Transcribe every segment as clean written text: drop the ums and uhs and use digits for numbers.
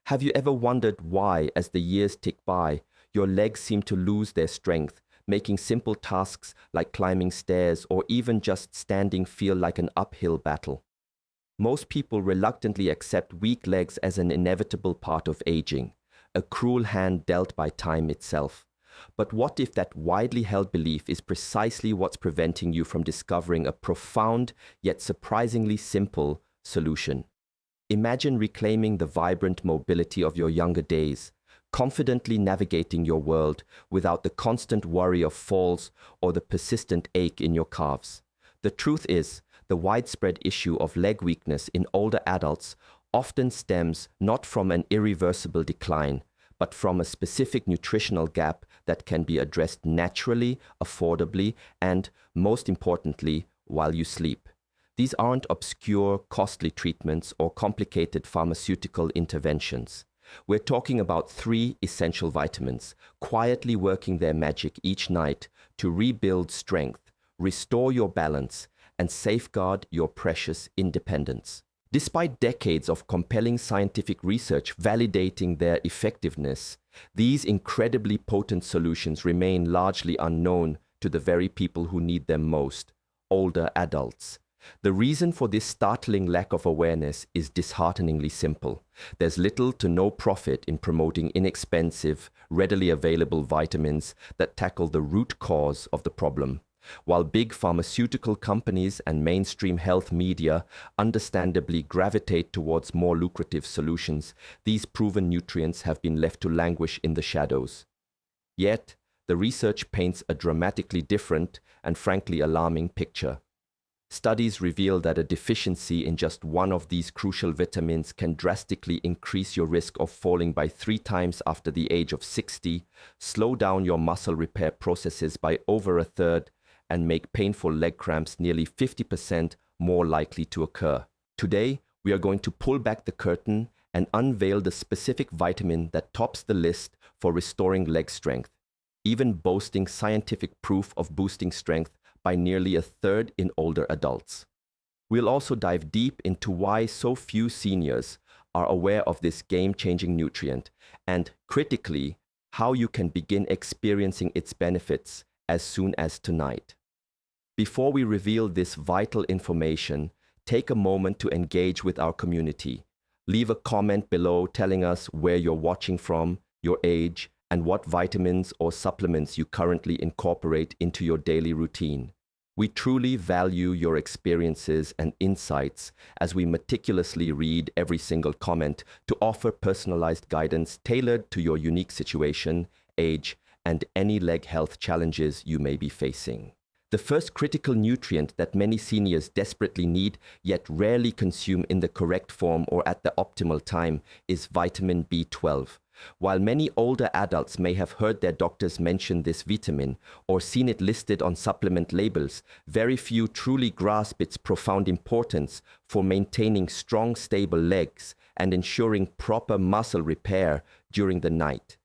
Have you ever wondered why, as the years tick by, your legs seem to lose their strength, making simple tasks like climbing stairs or even just standing feel like an uphill battle? Most people reluctantly accept weak legs as an inevitable part of aging, a cruel hand dealt by time itself. But what if that widely held belief is precisely what's preventing you from discovering a profound yet surprisingly simple solution? Imagine reclaiming the vibrant mobility of your younger days, confidently navigating your world without the constant worry of falls or the persistent ache in your calves. The truth is, the widespread issue of leg weakness in older adults often stems not from an irreversible decline, but from a specific nutritional gap that can be addressed naturally, affordably, and, most importantly, while you sleep. These aren't obscure, costly treatments or complicated pharmaceutical interventions. We're talking about 3 essential vitamins, quietly working their magic each night to rebuild strength, restore your balance, and safeguard your precious independence. Despite decades of compelling scientific research validating their effectiveness, these incredibly potent solutions remain largely unknown to the very people who need them most, older adults. The reason for this startling lack of awareness is dishearteningly simple. There's little to no profit in promoting inexpensive, readily available vitamins that tackle the root cause of the problem. While big pharmaceutical companies and mainstream health media understandably gravitate towards more lucrative solutions, these proven nutrients have been left to languish in the shadows. Yet, the research paints a dramatically different and frankly alarming picture. Studies reveal that a deficiency in just one of these crucial vitamins can drastically increase your risk of falling by 3 times after the age of 60, slow down your muscle repair processes by over a third, and make painful leg cramps nearly 50% more likely to occur. Today, we are going to pull back the curtain and unveil the specific vitamin that tops the list for restoring leg strength, even boasting scientific proof of boosting strength by nearly a third in older adults. We'll also dive deep into why so few seniors are aware of this game-changing nutrient and, critically, how you can begin experiencing its benefits as soon as tonight. Before we reveal this vital information, take a moment to engage with our community. Leave a comment below telling us where you're watching from, your age, and what vitamins or supplements you currently incorporate into your daily routine. We truly value your experiences and insights as we meticulously read every single comment to offer personalized guidance tailored to your unique situation, age, and any leg health challenges you may be facing. The first critical nutrient that many seniors desperately need yet rarely consume in the correct form or at the optimal time is vitamin B12. While many older adults may have heard their doctors mention this vitamin or seen it listed on supplement labels, very few truly grasp its profound importance for maintaining strong, stable legs and ensuring proper muscle repair during the night.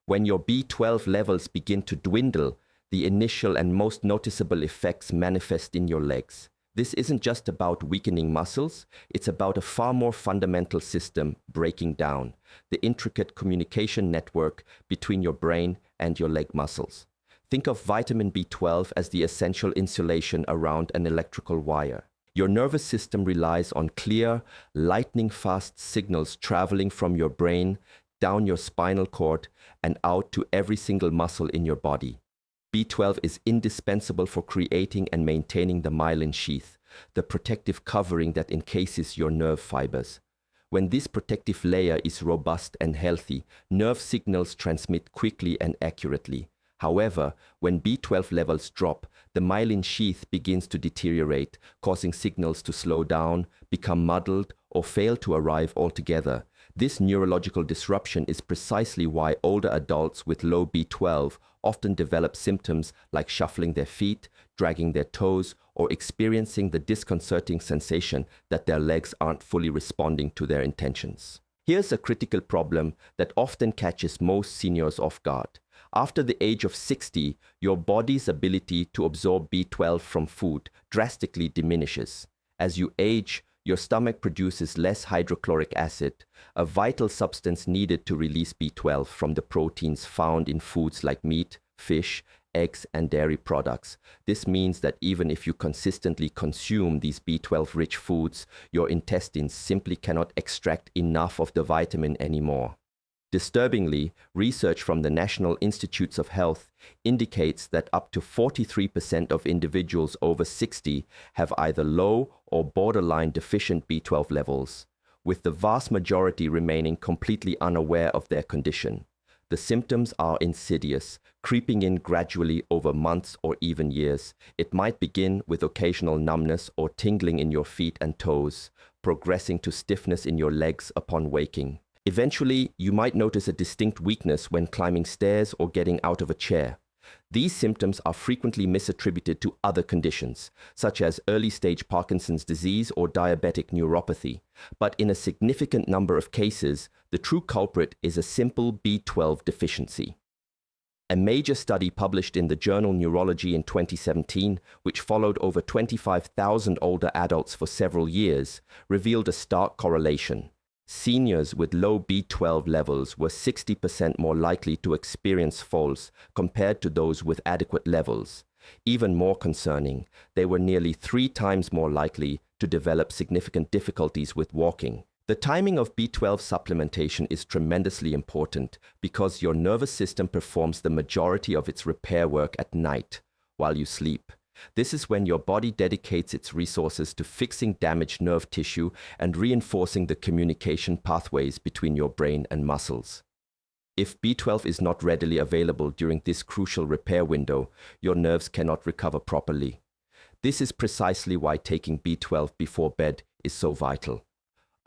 When your B12 levels begin to dwindle, the initial and most noticeable effects manifest in your legs. This isn't just about weakening muscles, it's about a far more fundamental system breaking down, the intricate communication network between your brain and your leg muscles. Think of vitamin B12 as the essential insulation around an electrical wire. Your nervous system relies on clear, lightning-fast signals traveling from your brain, down your spinal cord, and out to every single muscle in your body. B12 is indispensable for creating and maintaining the myelin sheath, the protective covering that encases your nerve fibers. When this protective layer is robust and healthy, nerve signals transmit quickly and accurately. However, when B12 levels drop, the myelin sheath begins to deteriorate, causing signals to slow down, become muddled, or fail to arrive altogether. This neurological disruption is precisely why older adults with low B12 often develop symptoms like shuffling their feet, dragging their toes, or experiencing the disconcerting sensation that their legs aren't fully responding to their intentions. Here's a critical problem that often catches most seniors off guard. After the age of 60, your body's ability to absorb B12 from food drastically diminishes. As you age, your stomach produces less hydrochloric acid, a vital substance needed to release B12 from the proteins found in foods like meat, fish, eggs, and dairy products. This means that even if you consistently consume these B12-rich foods, your intestines simply cannot extract enough of the vitamin anymore. Disturbingly, research from the National Institutes of Health indicates that up to 43% of individuals over 60 have either low or borderline deficient B12 levels, with the vast majority remaining completely unaware of their condition. The symptoms are insidious, creeping in gradually over months or even years. It might begin with occasional numbness or tingling in your feet and toes, progressing to stiffness in your legs upon waking. Eventually, you might notice a distinct weakness when climbing stairs or getting out of a chair. These symptoms are frequently misattributed to other conditions, such as early-stage Parkinson's disease or diabetic neuropathy. But in a significant number of cases, the true culprit is a simple B12 deficiency. A major study published in the journal Neurology in 2017, which followed over 25,000 older adults for several years, revealed a stark correlation. Seniors with low B12 levels were 60% more likely to experience falls compared to those with adequate levels. Even more concerning, they were nearly 3 times more likely to develop significant difficulties with walking. The timing of B12 supplementation is tremendously important because your nervous system performs the majority of its repair work at night, while you sleep. This is when your body dedicates its resources to fixing damaged nerve tissue and reinforcing the communication pathways between your brain and muscles. If B12 is not readily available during this crucial repair window, your nerves cannot recover properly. This is precisely why taking B12 before bed is so vital.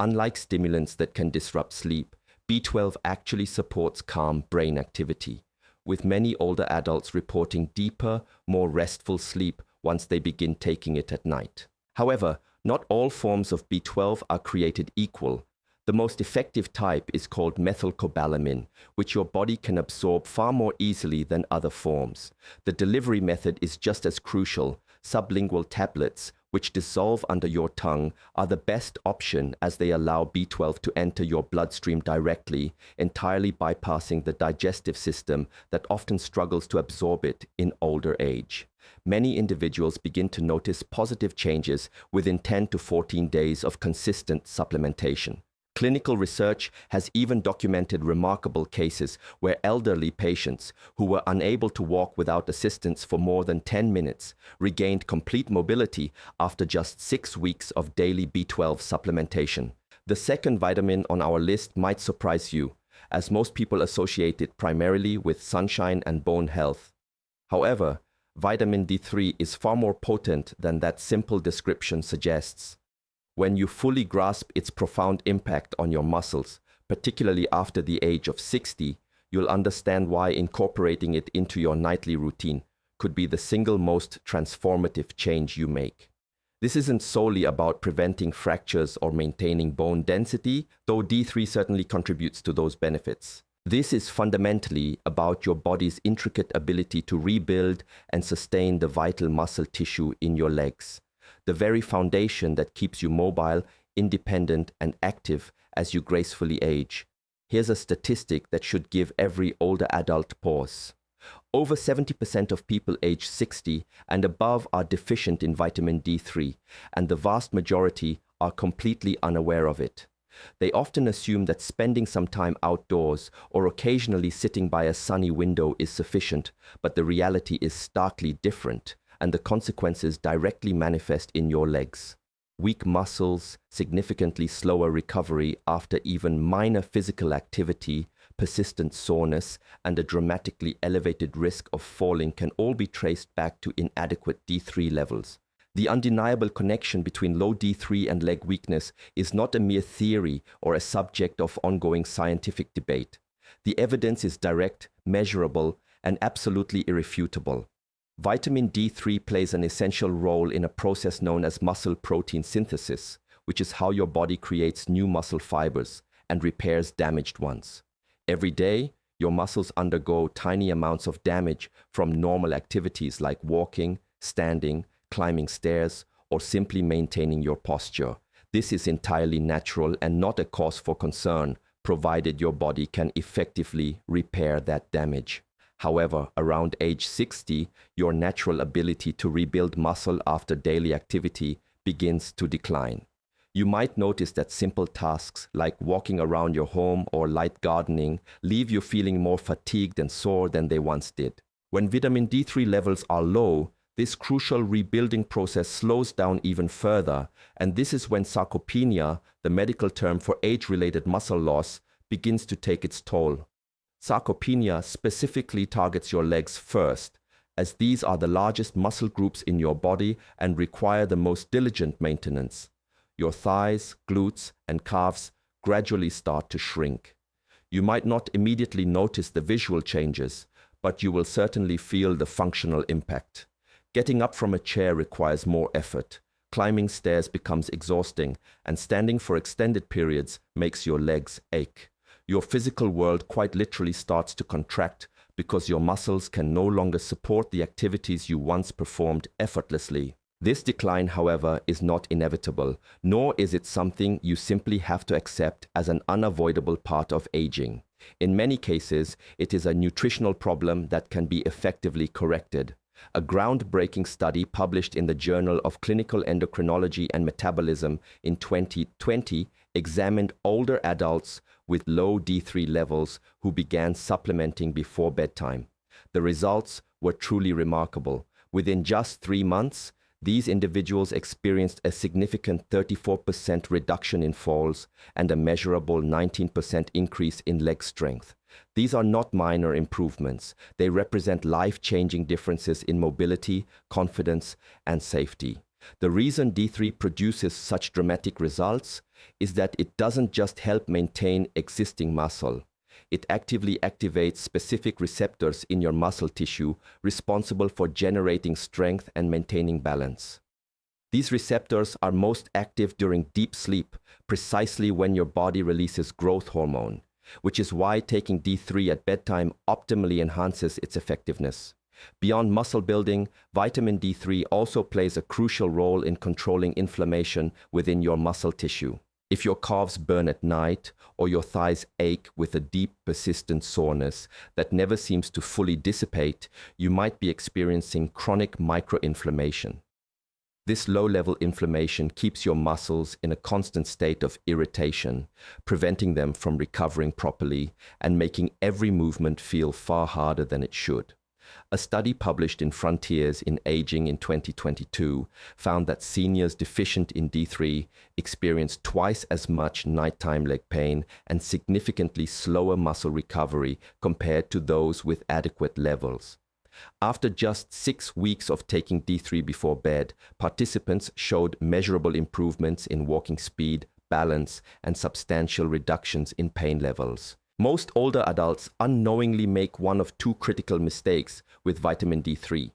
Unlike stimulants that can disrupt sleep, B12 actually supports calm brain activity, with many older adults reporting deeper, more restful sleep once they begin taking it at night. However, not all forms of B12 are created equal. The most effective type is called methylcobalamin, which your body can absorb far more easily than other forms. The delivery method is just as crucial. Sublingual tablets, which dissolve under your tongue, are the best option as they allow B12 to enter your bloodstream directly, entirely bypassing the digestive system that often struggles to absorb it in older age. Many individuals begin to notice positive changes within 10 to 14 days of consistent supplementation. Clinical research has even documented remarkable cases where elderly patients who were unable to walk without assistance for more than 10 minutes regained complete mobility after just 6 weeks of daily B12 supplementation. The second vitamin on our list might surprise you, as most people associate it primarily with sunshine and bone health. However, vitamin D3 is far more potent than that simple description suggests. When you fully grasp its profound impact on your muscles, particularly after the age of 60, you'll understand why incorporating it into your nightly routine could be the single most transformative change you make. This isn't solely about preventing fractures or maintaining bone density, though D3 certainly contributes to those benefits. This is fundamentally about your body's intricate ability to rebuild and sustain the vital muscle tissue in your legs, the very foundation that keeps you mobile, independent, and active as you gracefully age. Here's a statistic that should give every older adult pause. Over 70% of people aged 60 and above are deficient in vitamin D3, and the vast majority are completely unaware of it. They often assume that spending some time outdoors or occasionally sitting by a sunny window is sufficient, but the reality is starkly different, and the consequences directly manifest in your legs. Weak muscles, significantly slower recovery after even minor physical activity, persistent soreness, and a dramatically elevated risk of falling can all be traced back to inadequate D3 levels. The undeniable connection between low D3 and leg weakness is not a mere theory or a subject of ongoing scientific debate. The evidence is direct, measurable, and absolutely irrefutable. Vitamin D3 plays an essential role in a process known as muscle protein synthesis, which is how your body creates new muscle fibers and repairs damaged ones. Every day, your muscles undergo tiny amounts of damage from normal activities like walking, standing, climbing stairs, or simply maintaining your posture. This is entirely natural and not a cause for concern, provided your body can effectively repair that damage. However, around age 60, your natural ability to rebuild muscle after daily activity begins to decline. You might notice that simple tasks like walking around your home or light gardening leave you feeling more fatigued and sore than they once did. When vitamin D3 levels are low, this crucial rebuilding process slows down even further, and this is when sarcopenia, the medical term for age-related muscle loss, begins to take its toll. Sarcopenia specifically targets your legs first, as these are the largest muscle groups in your body and require the most diligent maintenance. Your thighs, glutes, and calves gradually start to shrink. You might not immediately notice the visual changes, but you will certainly feel the functional impact. Getting up from a chair requires more effort. Climbing stairs becomes exhausting, and standing for extended periods makes your legs ache. Your physical world quite literally starts to contract because your muscles can no longer support the activities you once performed effortlessly. This decline, however, is not inevitable, nor is it something you simply have to accept as an unavoidable part of aging. In many cases, it is a nutritional problem that can be effectively corrected. A groundbreaking study published in the Journal of Clinical Endocrinology and Metabolism in 2020 examined older adults with low D3 levels who began supplementing before bedtime. The results were truly remarkable. Within just 3 months, these individuals experienced a significant 34% reduction in falls and a measurable 19% increase in leg strength. These are not minor improvements. They represent life-changing differences in mobility, confidence, and safety. The reason D3 produces such dramatic results is that it doesn't just help maintain existing muscle. It actively activates specific receptors in your muscle tissue responsible for generating strength and maintaining balance. These receptors are most active during deep sleep, precisely when your body releases growth hormone, which is why taking D3 at bedtime optimally enhances its effectiveness. Beyond muscle building, vitamin D3 also plays a crucial role in controlling inflammation within your muscle tissue. If your calves burn at night or your thighs ache with a deep, persistent soreness that never seems to fully dissipate, you might be experiencing chronic microinflammation. This low-level inflammation keeps your muscles in a constant state of irritation, preventing them from recovering properly and making every movement feel far harder than it should. A study published in Frontiers in Aging in 2022 found that seniors deficient in D3 experienced twice as much nighttime leg pain and significantly slower muscle recovery compared to those with adequate levels. After just 6 weeks of taking D3 before bed, participants showed measurable improvements in walking speed, balance, and substantial reductions in pain levels. Most older adults unknowingly make one of two critical mistakes with vitamin D3.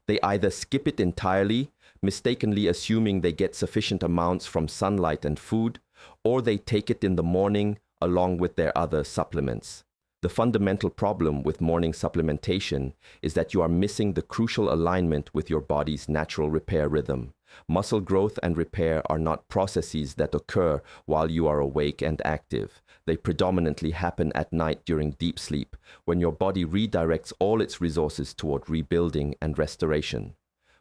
They either skip it entirely, mistakenly assuming they get sufficient amounts from sunlight and food, or they take it in the morning along with their other supplements. The fundamental problem with morning supplementation is that you are missing the crucial alignment with your body's natural repair rhythm. Muscle growth and repair are not processes that occur while you are awake and active. They predominantly happen at night during deep sleep, when your body redirects all its resources toward rebuilding and restoration.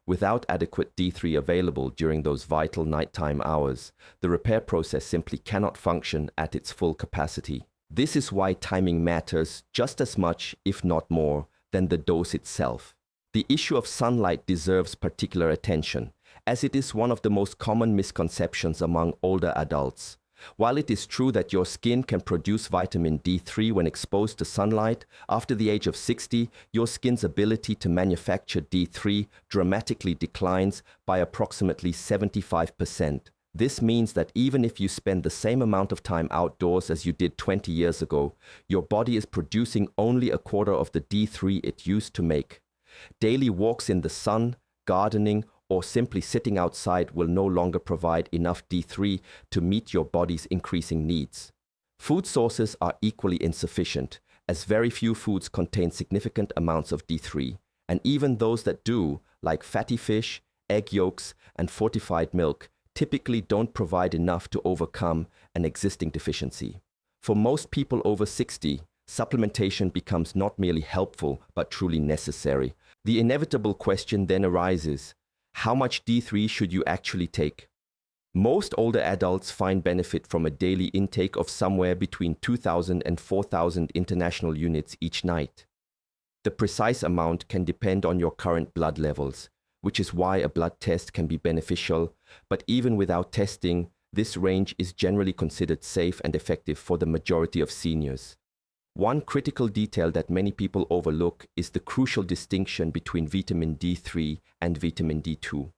Without adequate D3 available during those vital nighttime hours, the repair process simply cannot function at its full capacity. This is why timing matters just as much, if not more, than the dose itself. The issue of sunlight deserves particular attention, as it is one of the most common misconceptions among older adults. While it is true that your skin can produce vitamin D3 when exposed to sunlight, after the age of 60, your skin's ability to manufacture D3 dramatically declines by approximately 75%. This means that even if you spend the same amount of time outdoors as you did 20 years ago, your body is producing only a quarter of the D3 it used to make. Daily walks in the sun, gardening, or simply sitting outside will no longer provide enough D3 to meet your body's increasing needs. Food sources are equally insufficient, as very few foods contain significant amounts of D3, and even those that do, like fatty fish, egg yolks, and fortified milk, typically don't provide enough to overcome an existing deficiency. For most people over 60, supplementation becomes not merely helpful, but truly necessary. The inevitable question then arises, how much D3 should you actually take? Most older adults find benefit from a daily intake of somewhere between 2,000 and 4,000 international units each night. The precise amount can depend on your current blood levels, which is why a blood test can be beneficial, but even without testing, this range is generally considered safe and effective for the majority of seniors. One critical detail that many people overlook is the crucial distinction between vitamin D3 and vitamin D2.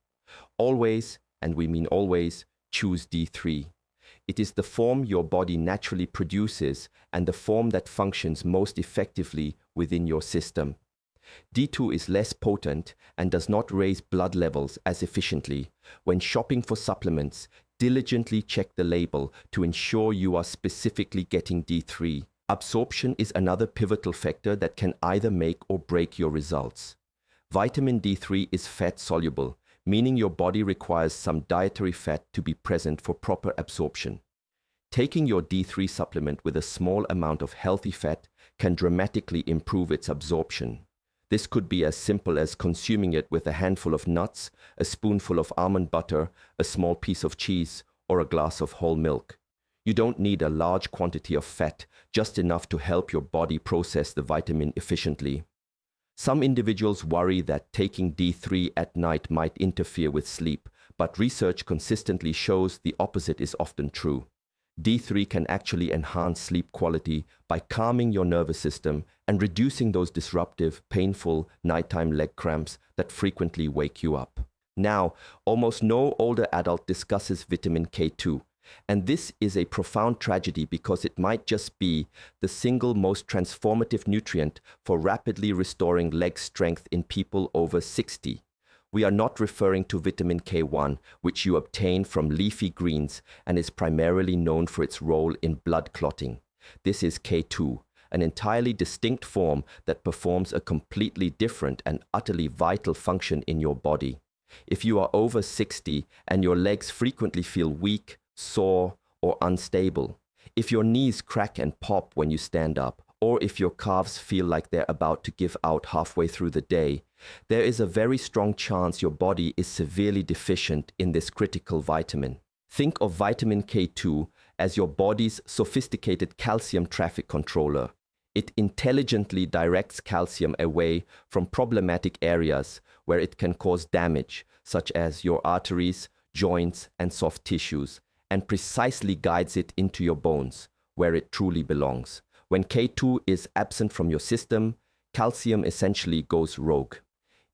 Always, and we mean always, choose D3. It is the form your body naturally produces and the form that functions most effectively within your system. D2 is less potent and does not raise blood levels as efficiently. When shopping for supplements, diligently check the label to ensure you are specifically getting D3. Absorption is another pivotal factor that can either make or break your results. Vitamin D3 is fat-soluble, meaning your body requires some dietary fat to be present for proper absorption. Taking your D3 supplement with a small amount of healthy fat can dramatically improve its absorption. This could be as simple as consuming it with a handful of nuts, a spoonful of almond butter, a small piece of cheese, or a glass of whole milk. You don't need a large quantity of fat, just enough to help your body process the vitamin efficiently. Some individuals worry that taking D3 at night might interfere with sleep, but research consistently shows the opposite is often true. D3 can actually enhance sleep quality by calming your nervous system and reducing those disruptive, painful nighttime leg cramps that frequently wake you up. Now, almost no older adult discusses vitamin K2. And this is a profound tragedy because it might just be the single most transformative nutrient for rapidly restoring leg strength in people over 60. We are not referring to vitamin K1, which you obtain from leafy greens and is primarily known for its role in blood clotting. This is K2, an entirely distinct form that performs a completely different and utterly vital function in your body. If you are over 60 and your legs frequently feel weak, sore, or unstable, if your knees crack and pop when you stand up, or if your calves feel like they're about to give out halfway through the day, there is a very strong chance your body is severely deficient in this critical vitamin. Think of vitamin K2 as your body's sophisticated calcium traffic controller. It intelligently directs calcium away from problematic areas where it can cause damage, such as your arteries, joints, and soft tissues, and precisely guides it into your bones, where it truly belongs. When K2 is absent from your system, calcium essentially goes rogue.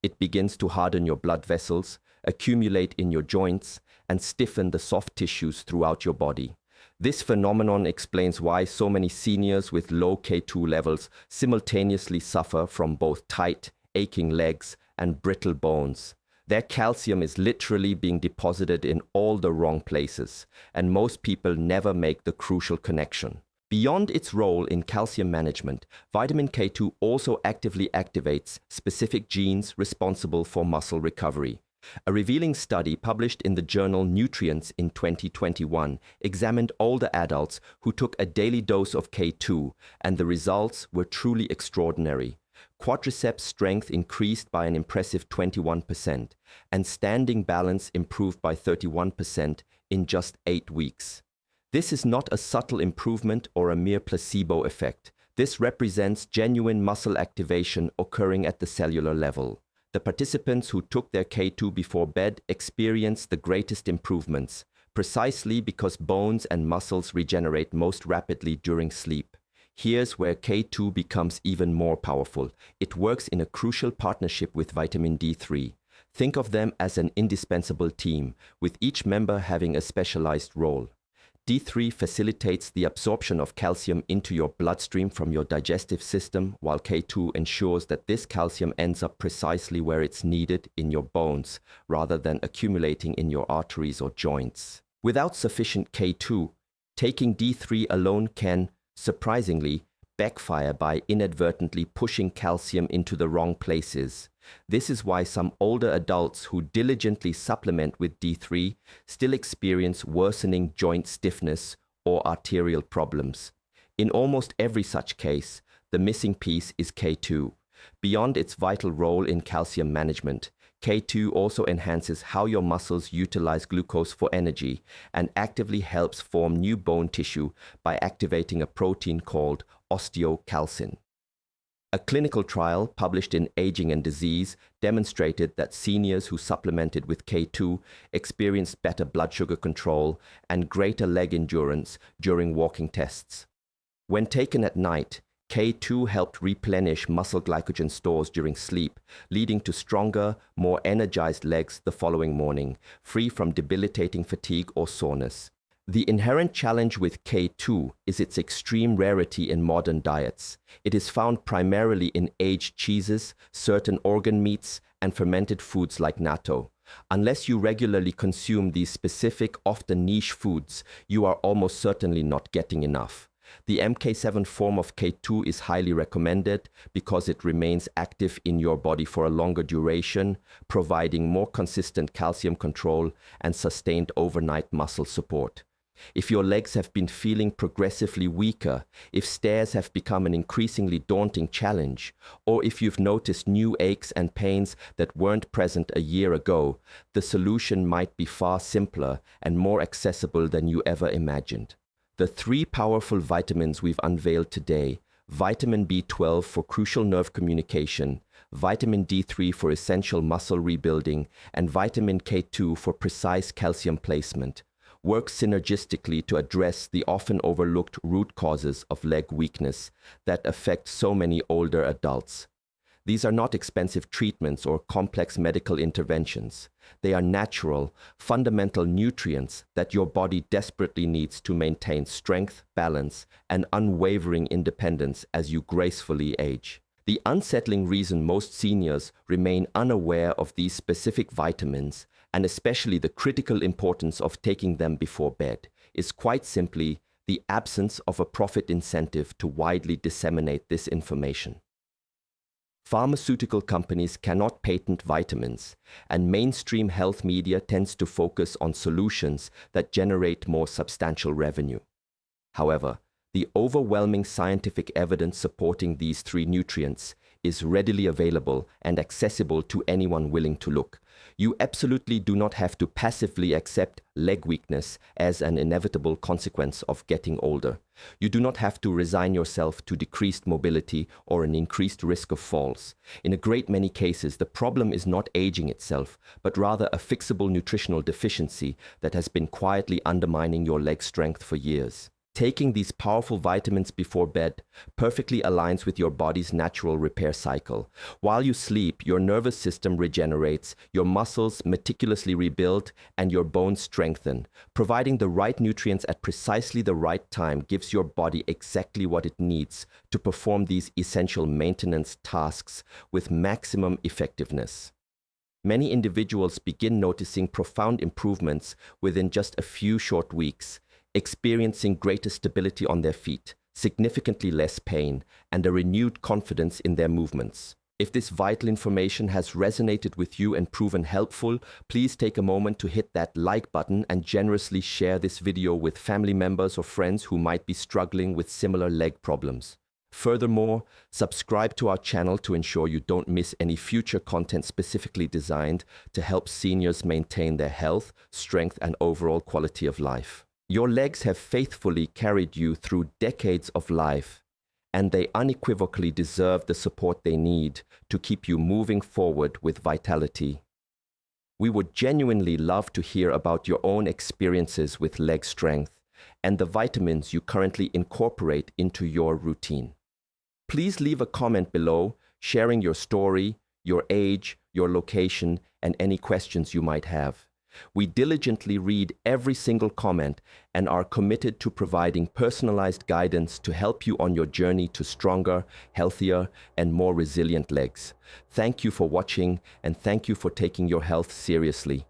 It begins to harden your blood vessels, accumulate in your joints, and stiffen the soft tissues throughout your body. This phenomenon explains why so many seniors with low K2 levels simultaneously suffer from both tight, aching legs and brittle bones. Their calcium is literally being deposited in all the wrong places, and most people never make the crucial connection. Beyond its role in calcium management, vitamin K2 also actively activates specific genes responsible for muscle recovery. A revealing study published in the journal Nutrients in 2021 examined older adults who took a daily dose of K2, and the results were truly extraordinary. Quadriceps strength increased by an impressive 21%, and standing balance improved by 31% in just 8 weeks. This is not a subtle improvement or a mere placebo effect. This represents genuine muscle activation occurring at the cellular level. The participants who took their K2 before bed experienced the greatest improvements, precisely because bones and muscles regenerate most rapidly during sleep. Here's where K2 becomes even more powerful. It works in a crucial partnership with vitamin D3. Think of them as an indispensable team, with each member having a specialized role. D3 facilitates the absorption of calcium into your bloodstream from your digestive system, while K2 ensures that this calcium ends up precisely where it's needed in your bones, rather than accumulating in your arteries or joints. Without sufficient K2, taking D3 alone can, surprisingly, backfire by inadvertently pushing calcium into the wrong places. This is why some older adults who diligently supplement with D3 still experience worsening joint stiffness or arterial problems. In almost every such case, the missing piece is K2. Beyond its vital role in calcium management, K2 also enhances how your muscles utilize glucose for energy and actively helps form new bone tissue by activating a protein called osteocalcin. A clinical trial published in Aging and Disease demonstrated that seniors who supplemented with K2 experienced better blood sugar control and greater leg endurance during walking tests. When taken at night, K2 helped replenish muscle glycogen stores during sleep, leading to stronger, more energized legs the following morning, free from debilitating fatigue or soreness. The inherent challenge with K2 is its extreme rarity in modern diets. It is found primarily in aged cheeses, certain organ meats, and fermented foods like natto. Unless you regularly consume these specific, often niche foods, you are almost certainly not getting enough. The MK7 form of K2 is highly recommended because it remains active in your body for a longer duration, providing more consistent calcium control and sustained overnight muscle support. If your legs have been feeling progressively weaker, if stairs have become an increasingly daunting challenge, or if you've noticed new aches and pains that weren't present a year ago, the solution might be far simpler and more accessible than you ever imagined. The three powerful vitamins we've unveiled today, vitamin B12 for crucial nerve communication, vitamin D3 for essential muscle rebuilding, and vitamin K2 for precise calcium placement, work synergistically to address the often overlooked root causes of leg weakness that affect so many older adults. These are not expensive treatments or complex medical interventions. They are natural, fundamental nutrients that your body desperately needs to maintain strength, balance, and unwavering independence as you gracefully age. The unsettling reason most seniors remain unaware of these specific vitamins, and especially the critical importance of taking them before bed, is quite simply the absence of a profit incentive to widely disseminate this information. Pharmaceutical companies cannot patent vitamins, and mainstream health media tends to focus on solutions that generate more substantial revenue. However, the overwhelming scientific evidence supporting these three nutrients is readily available and accessible to anyone willing to look. You absolutely do not have to passively accept leg weakness as an inevitable consequence of getting older. You do not have to resign yourself to decreased mobility or an increased risk of falls. In a great many cases, the problem is not aging itself, but rather a fixable nutritional deficiency that has been quietly undermining your leg strength for years. Taking these powerful vitamins before bed perfectly aligns with your body's natural repair cycle. While you sleep, your nervous system regenerates, your muscles meticulously rebuild, and your bones strengthen. Providing the right nutrients at precisely the right time gives your body exactly what it needs to perform these essential maintenance tasks with maximum effectiveness. Many individuals begin noticing profound improvements within just a few short weeks, experiencing greater stability on their feet, significantly less pain, and a renewed confidence in their movements. If this vital information has resonated with you and proven helpful, please take a moment to hit that like button and generously share this video with family members or friends who might be struggling with similar leg problems. Furthermore, subscribe to our channel to ensure you don't miss any future content specifically designed to help seniors maintain their health, strength, and overall quality of life. Your legs have faithfully carried you through decades of life, and they unequivocally deserve the support they need to keep you moving forward with vitality. We would genuinely love to hear about your own experiences with leg strength and the vitamins you currently incorporate into your routine. Please leave a comment below, sharing your story, your age, your location, and any questions you might have. We diligently read every single comment and are committed to providing personalized guidance to help you on your journey to stronger, healthier, and more resilient legs. Thank you for watching, and thank you for taking your health seriously.